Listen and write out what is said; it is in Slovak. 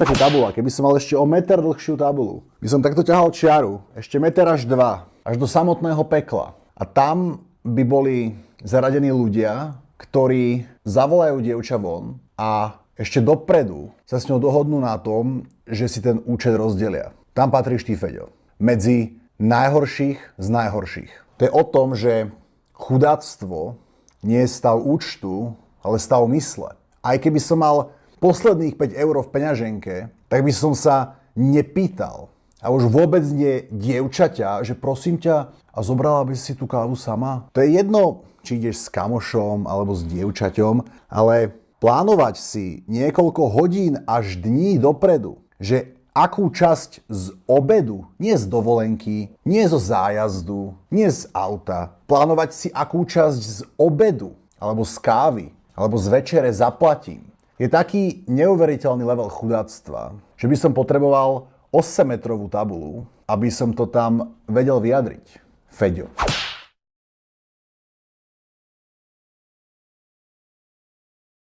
Takú tabula, keby som mal ešte o meter dlhšiu tabulu, by som takto ťahal čiaru, ešte meter až 2, až do samotného pekla. A tam by boli zaradení ľudia, ktorí zavolajú dievča von a ešte dopredu sa s ňou dohodnú na tom, že si ten účet rozdelia. Tam patríš ty, Feďo. Medzi najhorších z najhorších. To je o tom, že chudáctvo nie je stav účtu, ale stav mysle. Aj keby som mal posledných 5 eur v peňaženke, tak by som sa nepýtal. A už vôbec nie dievčaťa, že prosím ťa, a zobrala by si tú kávu sama? To je jedno, či ideš s kamošom alebo s dievčaťom, ale plánovať si niekoľko hodín až dní dopredu, že akú časť z obedu, nie z dovolenky, nie zo zájazdu, nie z auta, plánovať si akú časť z obedu, alebo z kávy, alebo z večere zaplatím, je taký neuveriteľný level chudáctva, že by som potreboval 8-metrovú tabulu, aby som to tam vedel vyjadriť. Feďo.